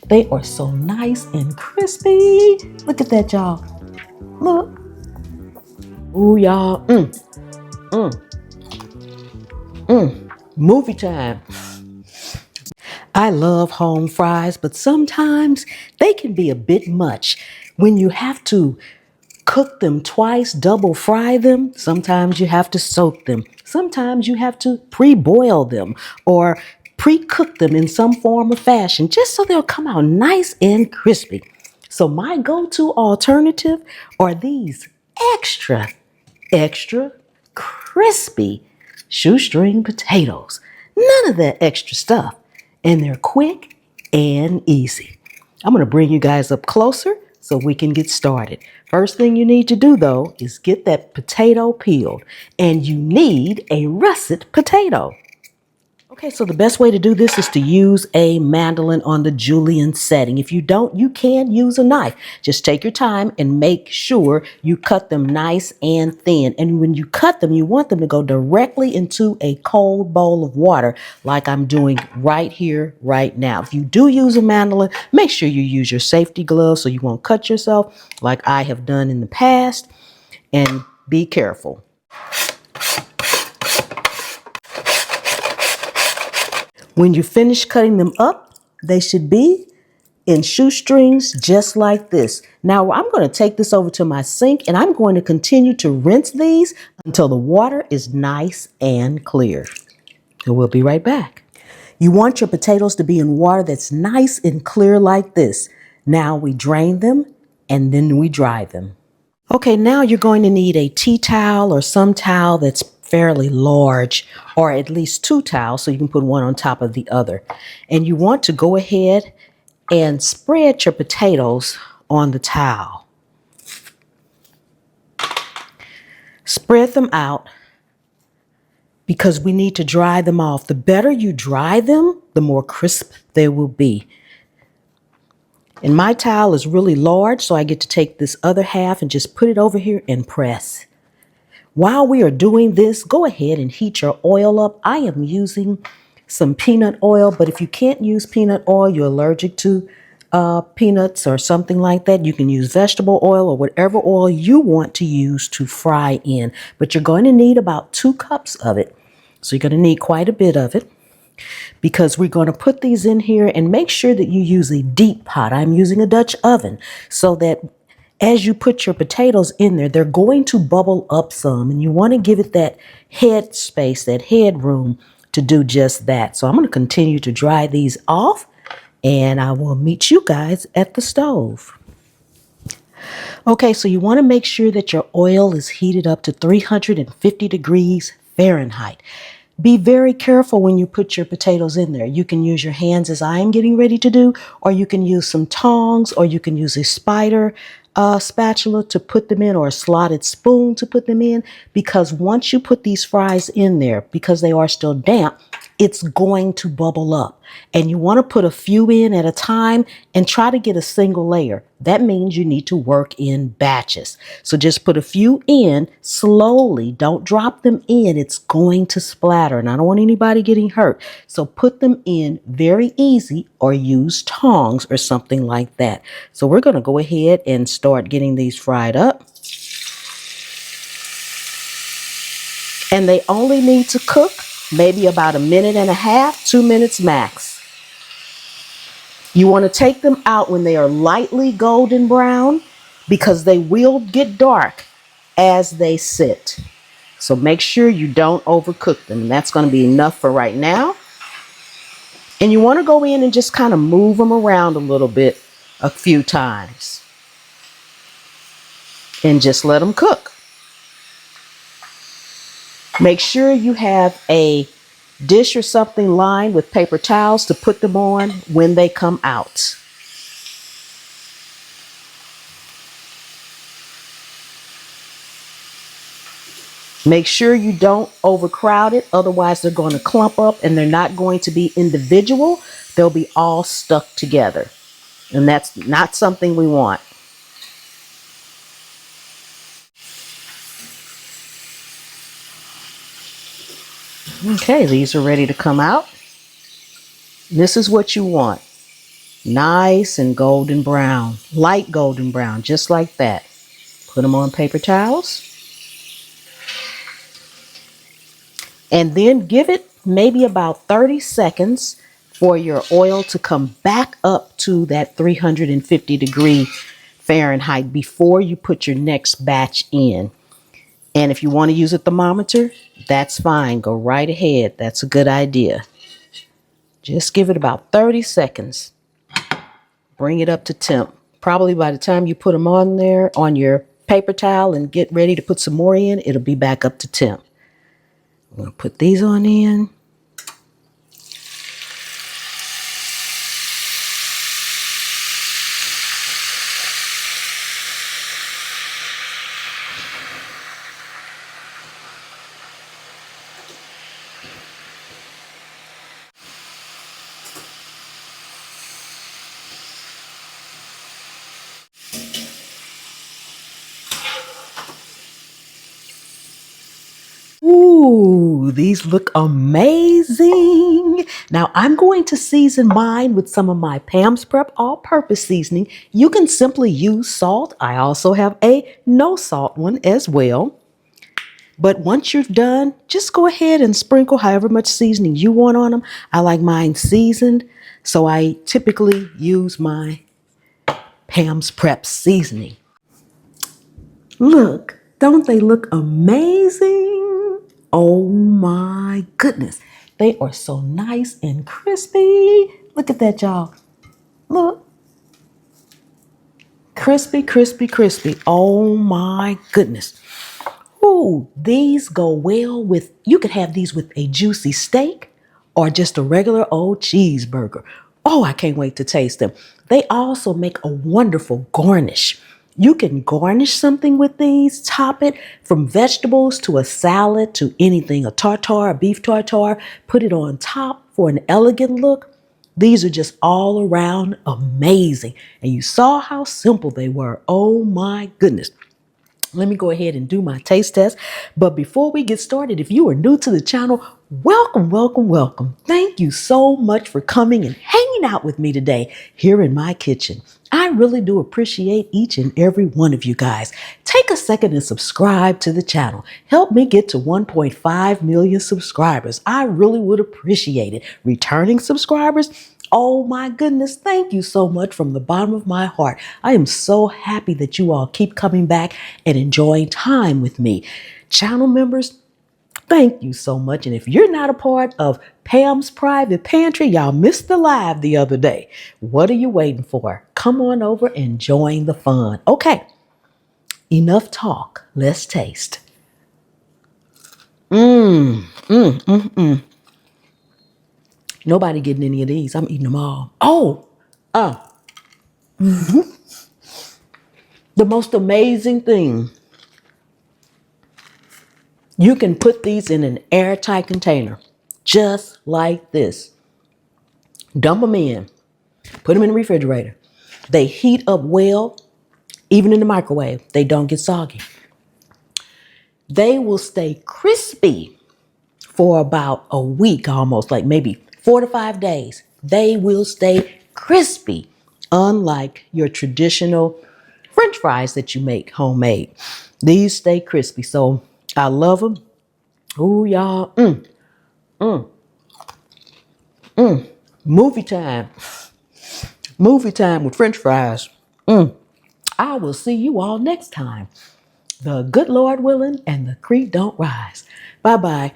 They are so nice and crispy. Look at that, y'all. Look. Ooh, y'all. Movie time. I love home fries, but sometimes they can be a bit much when you have to cook them twice, double fry them. Sometimes you have to soak them. Sometimes you have to pre-boil them or pre-cook them in some form or fashion just so they'll come out nice and crispy. So my go-to alternative are these extra crispy shoestring potatoes. None of that extra stuff. And they're quick and easy. I'm going to bring you guys up closer so we can get started. First thing you need to do, though, is get that potato peeled. And you need a russet potato. Okay, so the best way to do this is to use a mandolin on the julienne setting. If you don't, you can use a knife. Just take your time and make sure you cut them nice and thin. And when you cut them, you want them to go directly into a cold bowl of water like I'm doing right here, right now. If you do use a mandolin, make sure you use your safety gloves so you won't cut yourself like I have done in the past. And be careful. When you finish cutting them up, they should be in shoestrings just like this. Now I'm going to take this over to my sink and I'm going to continue to rinse these until the water is nice and clear. And we'll be right back. You want your potatoes to be in water that's nice and clear like this. Now we drain them and then we dry them. Okay, now you're going to need a tea towel or some towel that's fairly large, or at least two towels so you can put one on top of the other. And you want to go ahead and spread your potatoes on the towel. Spread them out because we need to dry them off. The better you dry them, the more crisp they will be. And my towel is really large, so I get to take this other half and just put it over here and press. While we are doing this, go ahead and heat your oil up. I am using some peanut oil, but if you can't use peanut oil, you're allergic to peanuts or something like that, you can use vegetable oil or whatever oil you want to use to fry in. But you're going to need about 2 cups of it. So you're going to need quite a bit of it because we're going to put these in here, and make sure that you use a deep pot. I'm using a Dutch oven so that as you put your potatoes in there, they're going to bubble up some, and you want to give it that head space, that headroom to do just that. So I'm going to continue to dry these off, and I will meet you guys at the stove. Okay, so you want to make sure that your oil is heated up to 350 degrees Fahrenheit. Be very careful when you put your potatoes in there. You can use your hands as I am getting ready to do, or you can use some tongs, or you can use a spider spatula to put them in, or a slotted spoon to put them in, because once you put these fries in there, because they are still damp, it's going to bubble up. And you want to put a few in at a time and try to get a single layer. That means you need to work in batches. So just put a few in slowly. Don't drop them in. It's going to splatter, and I don't want anybody getting hurt. So put them in very easy, or use tongs or something like that. So we're going to go ahead and start getting these fried up. And they only need to cook maybe about 1.5 minutes, 2 minutes max. You want to take them out when they are lightly golden brown, because they will get dark as they sit. So make sure you don't overcook them. That's going to be enough for right now. And you want to go in and just kind of move them around a little bit a few times. And just let them cook. Make sure you have a dish or something lined with paper towels to put them on when they come out. Make sure you don't overcrowd it, otherwise they're going to clump up and they're not going to be individual. They'll be all stuck together, and that's not something we want. Okay, these are ready to come out. This is what you want. Nice and golden brown, light golden brown, just like that. Put them on paper towels. And then give it maybe about 30 seconds for your oil to come back up to that 350-degree Fahrenheit before you put your next batch in. And if you want to use a thermometer, that's fine. Go right ahead. That's a good idea. Just give it about 30 seconds. Bring it up to temp. Probably by the time you put them on there on your paper towel and get ready to put some more in, it'll be back up to temp. I'm going to put these on in. Ooh, these look amazing. Now I'm going to season mine with some of my Pam's Prep all-purpose seasoning. You can simply use salt. I also have a no salt one as well. But once you're done, just go ahead and sprinkle however much seasoning you want on them. I like mine seasoned, so I typically use my Pam's Prep seasoning. Look, don't they look amazing? Oh my goodness. They are so nice and crispy. Look at that, y'all. Look. Crispy, crispy, crispy. Oh my goodness. Ooh, these go well with, you could have these with a juicy steak or just a regular old cheeseburger. Oh, I can't wait to taste them. They also make a wonderful garnish. You can garnish something with these, top it from vegetables to a salad to anything, a tartare, a beef tartare, put it on top for an elegant look. These are just all around amazing. And you saw how simple they were. Oh my goodness. Let me go ahead and do my taste test. But before we get started, if you are new to the channel, welcome, welcome, welcome. Thank you so much for coming and hanging out with me today here in my kitchen. I really do appreciate each and every one of you guys. Take a second and subscribe to the channel. Help me get to 1.5 million subscribers. I really would appreciate it. Returning subscribers, oh my goodness, thank you so much from the bottom of my heart. I am so happy that you all keep coming back and enjoying time with me. Channel members, thank you so much. And if you're not a part of Pam's Private Pantry, y'all missed the live the other day. What are you waiting for? Come on over and join the fun. Okay, enough talk. Let's taste. Nobody getting any of these. I'm eating them all. Oh, the most amazing thing. You can put these in an airtight container, just like this. Dump them in, put them in the refrigerator. They heat up well, even in the microwave. They don't get soggy. They will stay crispy for about a week almost, like maybe 4 to 5 days. They will stay crispy, unlike your traditional French fries that you make homemade. These stay crispy, so I love them. Ooh, y'all. Movie time. Movie time with French fries. I will see you all next time. The good Lord willing and the creek don't rise. Bye-bye.